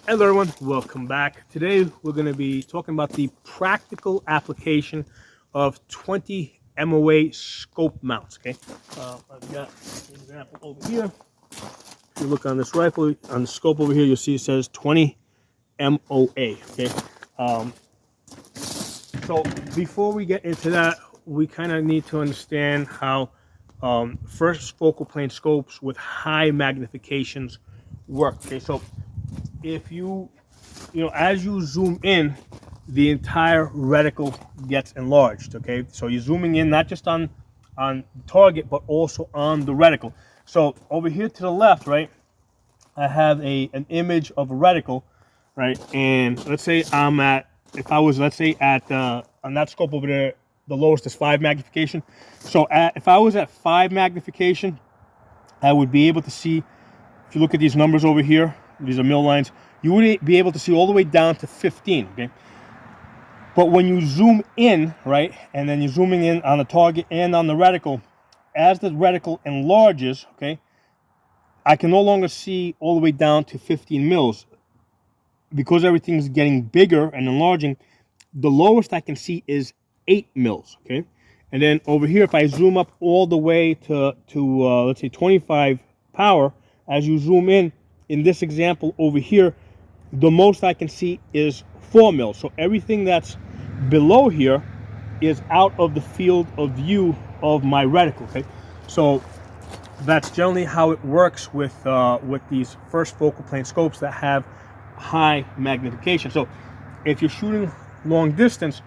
Hello everyone, welcome back. Today we're going to be talking about the practical application of 20 MOA scope mounts. Okay, I've got an example over here. If you look on this rifle, on the scope over here, you'll see it says 20 MOA. Okay, um, so before we get into that, we kind of need to understand how first focal plane scopes with high magnifications work. Okay, so if as you zoom in, the entire reticle gets enlarged. Okay, so you're zooming in not just on target, but also on the reticle. So over here to the left, right, I have an image of a reticle, right, and let's say I'm at, if I was, let's say at on that scope over there, the lowest is 5 magnification. So if I was at 5 magnification, I would be able to see, if you look at these numbers over here, these are mil lines, you would be able to see all the way down to 15, okay? But when you zoom in, right, and then you're zooming in on the target and on the reticle, as the reticle enlarges, okay, I can no longer see all the way down to 15 mils. Because everything's getting bigger and enlarging, the lowest I can see is 8 mils, okay? And then over here, if I zoom up all the way to let's say 25 power, as you zoom in this example over here, the most I can see is 4 mils. So everything that's below here is out of the field of view of my reticle, okay? So that's generally how it works with these first focal plane scopes that have high magnification. So if you're shooting long distance,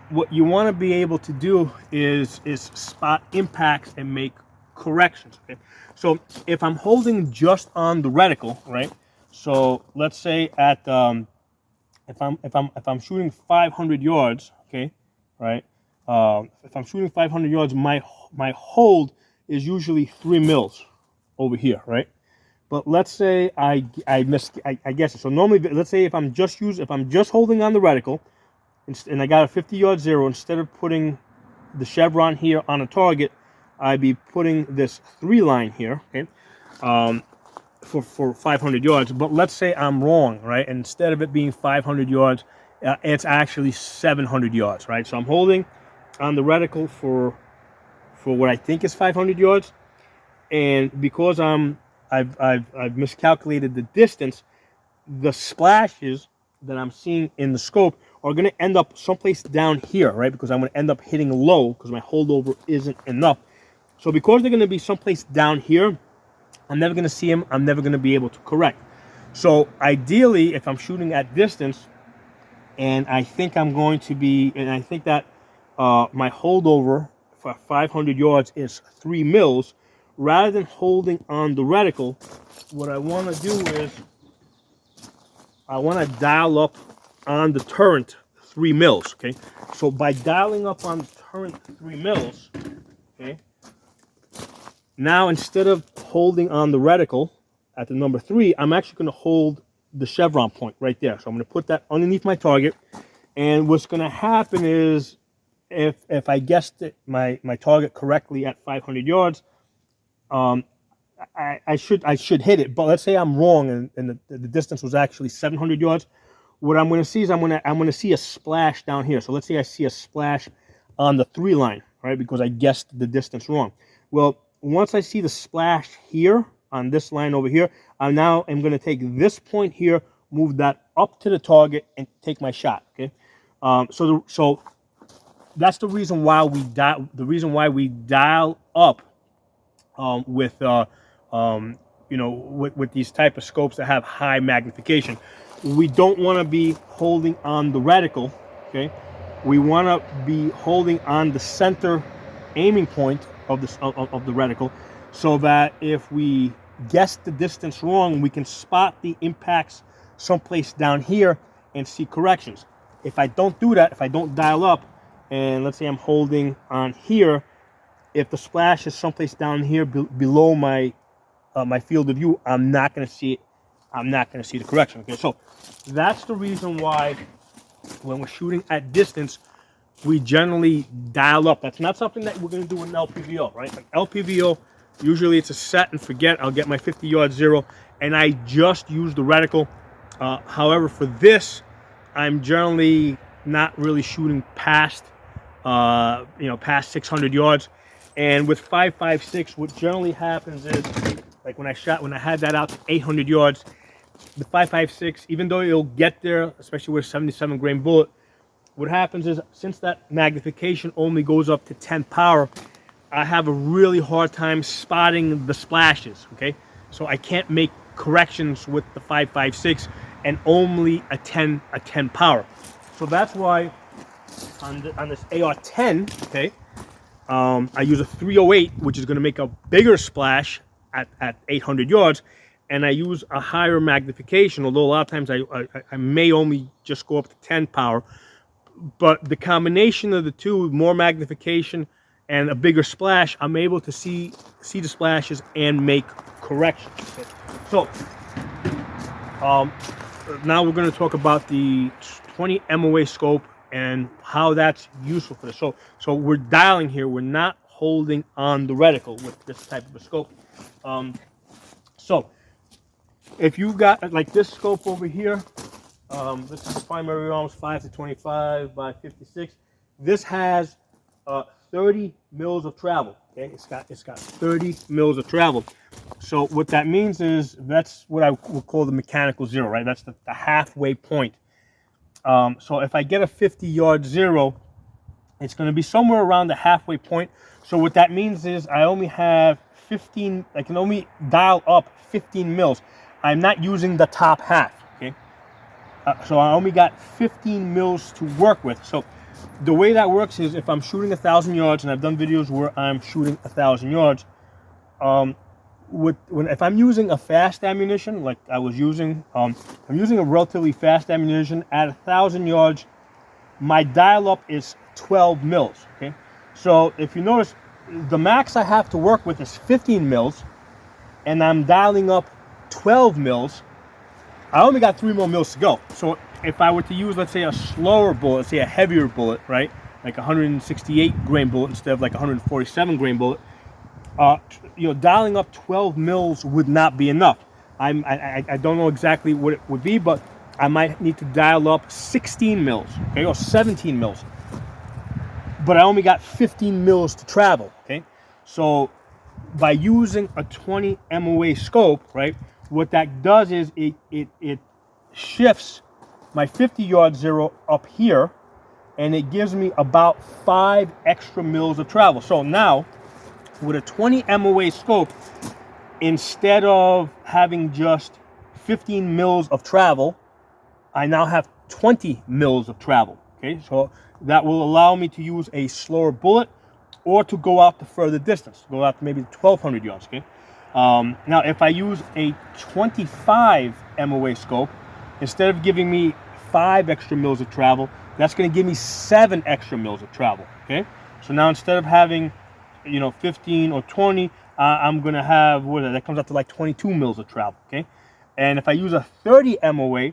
what you want to be able to do is spot impacts and make corrections. Okay? So if I'm holding just on the reticle, right? So let's say at if I'm shooting 500 yards, okay, right? If I'm shooting 500 yards, my hold is usually 3 mils over here, right? But let's say I guess it. So normally, let's say if I'm just holding on the reticle, and I got a 50-yard zero, instead of putting the chevron here on a target, I'd be putting this 3 line here, okay, for 500 yards. But let's say I'm wrong, right? And instead of it being 500 yards, it's actually 700 yards, right? So I'm holding on the reticle for what I think is 500 yards, and because I've miscalculated the distance, the splashes that I'm seeing in the scope are going to end up someplace down here, right? Because I'm going to end up hitting low because my holdover isn't enough. So because they're going to be someplace down here, I'm never going to see them. I'm never going to be able to correct. So ideally, if I'm shooting at distance, and I think I'm going to be, and I think that my holdover for 500 yards is 3 mils, rather than holding on the reticle, what I want to do is I want to dial up on the turret 3 mils, okay? So by dialing up on the turret 3 mils, okay, now instead of holding on the reticle at the number 3, I'm actually going to hold the chevron point right there. So I'm going to put that underneath my target, and what's going to happen is if I guessed my target correctly at 500 yards, I should hit it. But let's say I'm wrong and the distance was actually 700 yards. What I'm going to see is I'm going to see a splash down here. So let's say I see a splash on the 3 line, right? Because I guessed the distance wrong. Well, once I see the splash here on this line over here, I'm going to take this point here, move that up to the target, and take my shot. Okay, so that's the reason why we dial up with with these type of scopes that have high magnification. We don't want to be holding on the reticle, okay? We want to be holding on the center aiming point of the reticle, so that if we guess the distance wrong, we can spot the impacts someplace down here and see corrections. If I don't do that, if I don't dial up, and let's say I'm holding on here, if the splash is someplace down here below my my field of view, I'm not going to see it. I'm not going to see the correction. Okay, so that's the reason why when we're shooting at distance, we generally dial up. That's not something that we're going to do in LPVO, right? Like LPVO, usually it's a set and forget. I'll get my 50-yard zero, and I just use the reticle However, for this, I'm generally not really shooting past, past 600 yards. And with 5.56, what generally happens is, like when I had that out to 800 yards, the 5.56, even though it'll get there, especially with a 77 grain bullet, what happens is, since that magnification only goes up to 10 power, I have a really hard time spotting the splashes, okay? So I can't make corrections with the 5.56 and only a 10 power. So that's why on this AR-10, okay, I use a 308, which is going to make a bigger splash at 800 yards, and I use a higher magnification, although a lot of times I may only just go up to 10 power. But the combination of the two, more magnification and a bigger splash, I'm able to see the splashes and make corrections. Okay. So now we're going to talk about the 20 MOA scope and how that's useful for this. So we're dialing here. We're not holding on the reticle with this type of a scope. So if you've got like this scope over here, this is the primary arms 5 to 25 by 56. This has 30 mils of travel. Okay, it's got 30 mils of travel. So what that means is that's what I would call the mechanical zero, right? That's the halfway point. So if I get a 50-yard zero, it's going to be somewhere around the halfway point. So what that means is I only have 15. I can only dial up 15 mils. I'm not using the top half. Okay. So I only got 15 mils to work with. So the way that works is if I'm shooting 1,000 yards, and I've done videos where I'm shooting 1,000 yards, if I'm using a fast ammunition like I was using, I'm using a relatively fast ammunition at 1,000 yards. My dial up is 12 mils. Okay, so if you notice, the max I have to work with is 15 mils, and I'm dialing up 12 mils. I only got 3 more mils to go. So if I were to use, let's say, a slower bullet, let's say a heavier bullet, right, like a 168 grain bullet instead of like a 147 grain bullet, dialing up 12 mils would not be enough. I don't know exactly what it would be, but I might need to dial up 16 mils, okay, or 17 mils. But I only got 15 mils to travel, okay? So by using a 20 MOA scope, right, what that does is it shifts my 50-yard zero up here, and it gives me about 5 extra mils of travel. So now, with a 20 MOA scope, instead of having just 15 mils of travel, I now have 20 mils of travel. Okay, so that will allow me to use a slower bullet or to go out the further distance, go out to maybe 1,200 yards. Okay. Now, if I use a 25 MOA scope, instead of giving me 5 extra mils of travel, that's going to give me 7 extra mils of travel. Okay, so now instead of having 15 or 20, I'm going to have, that comes out to like 22 mils of travel. Okay, and if I use a 30 MOA,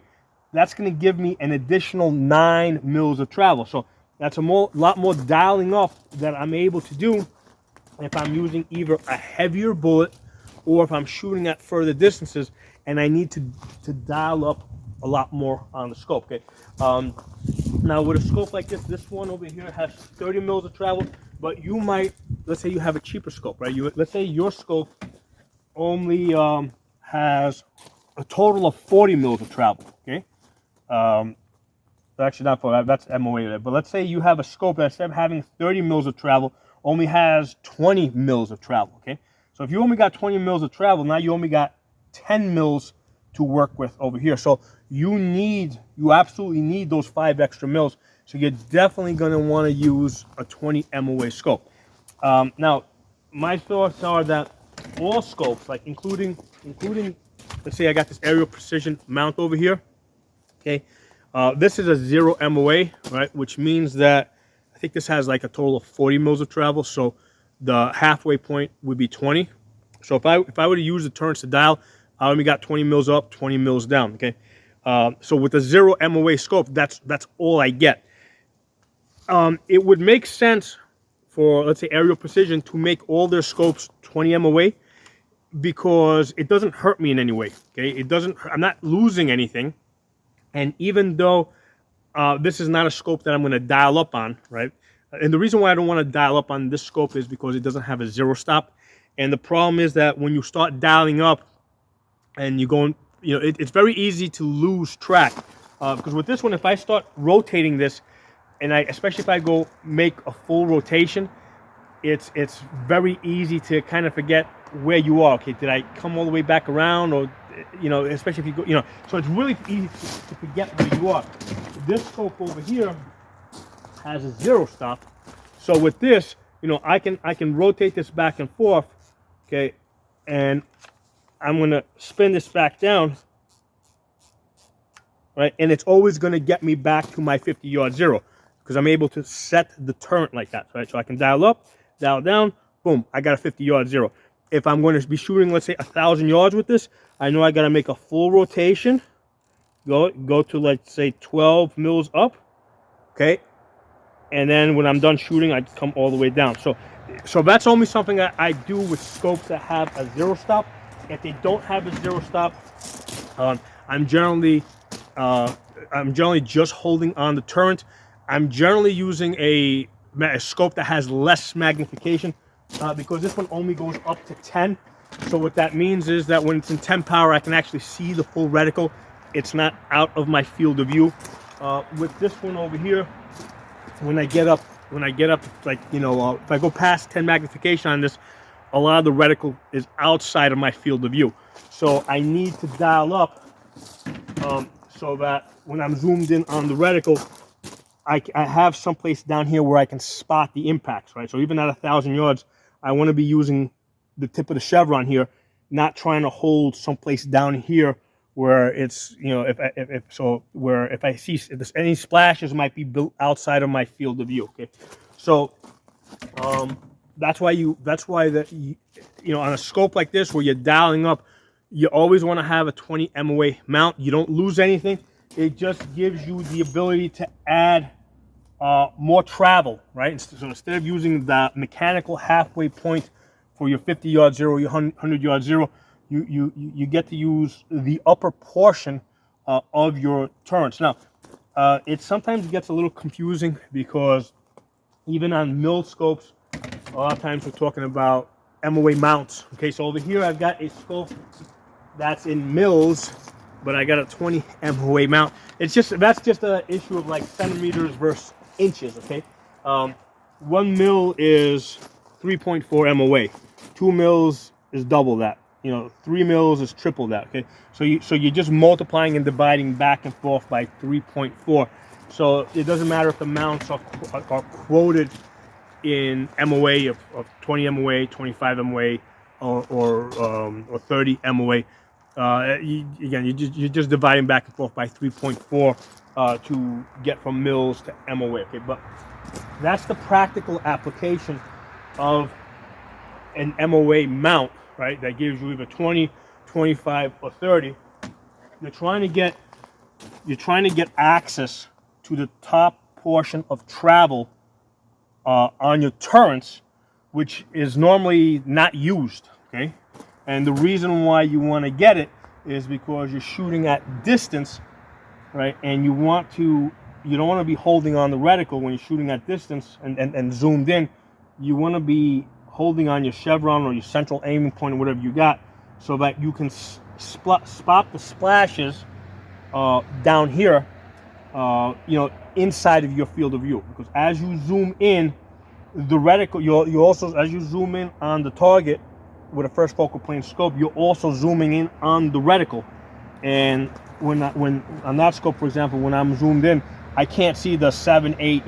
that's going to give me an additional 9 mils of travel. So that's lot more dialing up that I'm able to do if I'm using either a heavier bullet or if I'm shooting at further distances and I need to dial up a lot more on the scope. Okay. Now with a scope like this one over here has 30 mils of travel, but you might, let's say you have a cheaper scope, right? Let's say your scope only has a total of 40 mils of travel. Okay. Actually not 40, that's MOA, but let's say you have a scope that instead of having 30 mils of travel only has 20 mils of travel. Okay. So if you only got 20 mils of travel, now you only got 10 mils to work with over here. So you absolutely need those 5 extra mils. So you're definitely going to want to use a 20 MOA scope. Now, my thoughts are that all scopes, like including, let's say I got this Aerial Precision mount over here. Okay, this is a 0 MOA, right? Which means that I think this has like a total of 40 mils of travel. So the halfway point would be 20. So if I were to use the turns to dial, I only got 20 mils up, 20 mils down. Okay, so with the 0 MOA scope, that's all I get. It would make sense for, let's say, Aerial Precision to make all their scopes 20 MOA because it doesn't hurt me in any way. Okay, I'm not losing anything. And even though this is not a scope that I'm going to dial up on, right? And the reason why I don't want to dial up on this scope is because it doesn't have a zero stop. And the problem is that when you start dialing up and you go, it's very easy to lose track. Because with this one, if I start rotating this, and especially if I go make a full rotation, it's very easy to kind of forget where you are. Okay, did I come all the way back around, or especially if you go, so it's really easy to forget where you are. This scope over here has a zero stop, so with this, I can rotate this back and forth, okay, and I'm gonna spin this back down, right, and it's always gonna get me back to my 50-yard zero because I'm able to set the turret like that, right? So I can dial up, dial down, boom, I got a 50-yard zero. If I'm going to be shooting, let's say 1,000 yards with this, I know I got to make a full rotation, go to, let's say 12 mils up, okay, and then when I'm done shooting, I come all the way down. So that's only something that I do with scopes that have a zero stop. If they don't have a zero stop, I'm generally just holding on the turret. I'm generally using a scope that has less magnification because this one only goes up to 10. So what that means is that when it's in 10 power, I can actually see the full reticle. It's not out of my field of view. With this one over here, when I get up, like, if I go past 10 magnification on this, a lot of the reticle is outside of my field of view. So I need to dial up so that when I'm zoomed in on the reticle, I have someplace down here where I can spot the impacts, right? So even at 1,000 yards, I want to be using the tip of the chevron here, not trying to hold someplace down here where it's, if I see if there's any splashes, might be built outside of my field of view. Okay, so that's why on a scope like this where you're dialing up, you always want to have a 20 MOA mount. You don't lose anything. It just gives you the ability to add more travel, right? So instead of using the mechanical halfway point for your 50-yard zero, your 100-yard zero, you get to use the upper portion of your turrets. Now, it sometimes gets a little confusing because even on mil scopes, a lot of times we're talking about MOA mounts. Okay, so over here I've got a scope that's in mils, but I got a 20 MOA mount. That's just an issue of like centimeters versus inches. Okay, 1 mil is 3.4 MOA. 2 mils is double that. 3 mils is triple that. Okay, so you're just multiplying and dividing back and forth by 3.4. So it doesn't matter if the mounts are quoted in MOA of 20 MOA, 25 MOA, or 30 MOA. You're just dividing back and forth by 3.4 to get from mils to MOA. Okay, but that's the practical application of an MOA mount, right? That gives you either 20, 25, or 30. You're trying to get access to the top portion of travel on your turrets, which is normally not used. Okay. And the reason why you want to get it is because you're shooting at distance, right? And you don't want to be holding on the reticle when you're shooting at distance and zoomed in. You want to be holding on your chevron or your central aiming point or whatever you got, so that you can spot the splashes down here, inside of your field of view. Because as you zoom in, the reticle, you also, as you zoom in on the target with a first focal plane scope, you're also zooming in on the reticle. And when on that scope, for example, when I'm zoomed in, I can't see the 7, 8,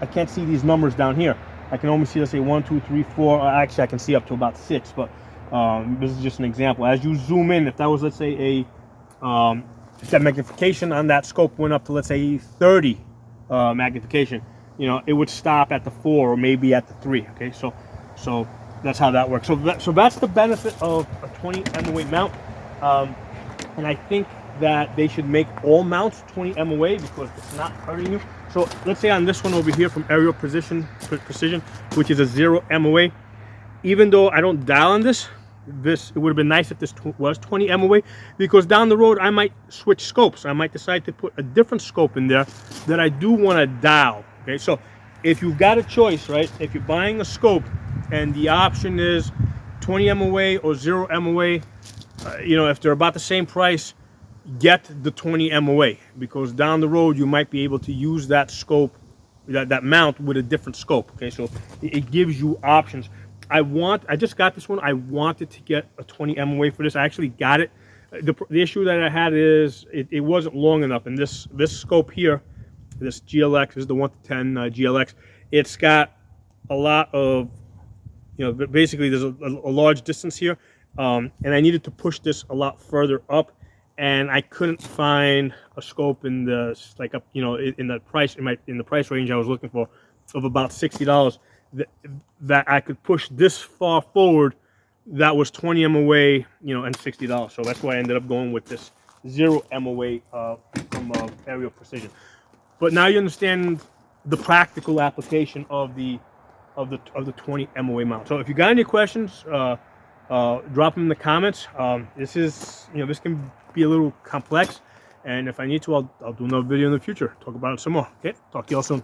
I can't see these numbers down here. I can only see, let's say 1, 2, 3, 4. Actually, I can see up to about 6, but this is just an example. As you zoom in, if that was, let's say, if that magnification on that scope went up to, let's say, 30 magnification, it would stop at the 4 or maybe at the 3. Okay, so that's how that works. So that's the benefit of a 20 MOA mount, and I think that they should make all mounts 20 MOA because it's not hurting you. So let's say on this one over here from Aerial Precision, which is a 0 MOA, even though I don't dial on this, it would have been nice if this was 20 MOA, because down the road I might switch scopes. I might decide to put a different scope in there that I do want to dial. Okay, so if you've got a choice, right? If you're buying a scope and the option is 20 MOA or 0 MOA, you know, if they're about the same price, get the 20 MOA, because down the road you might be able to use that scope, that mount with a different scope. Okay, so it gives you options. I just got this one. I wanted to get a 20 MOA for this. I actually got it. The issue that I had is it wasn't long enough, and this scope here, this GLX, this is the 1-to-10 GLX. It's got a lot of, you know, basically there's a large distance here, and I needed to push this a lot further up, and I couldn't find a scope in the, like, up, you know, in the price in the price range I was looking for, of about $60, that I could push this far forward. That was 20 MOA, you know, and $60. So that's why I ended up going with this 0 MOA from Aerial Precision. But now you understand the practical application of the 20 MOA mount. So if you got any questions, drop them in the comments. This is, you know, this can be a little complex, and if I need to, I'll do another video in the future, talk about it some more. Okay, talk to you all soon.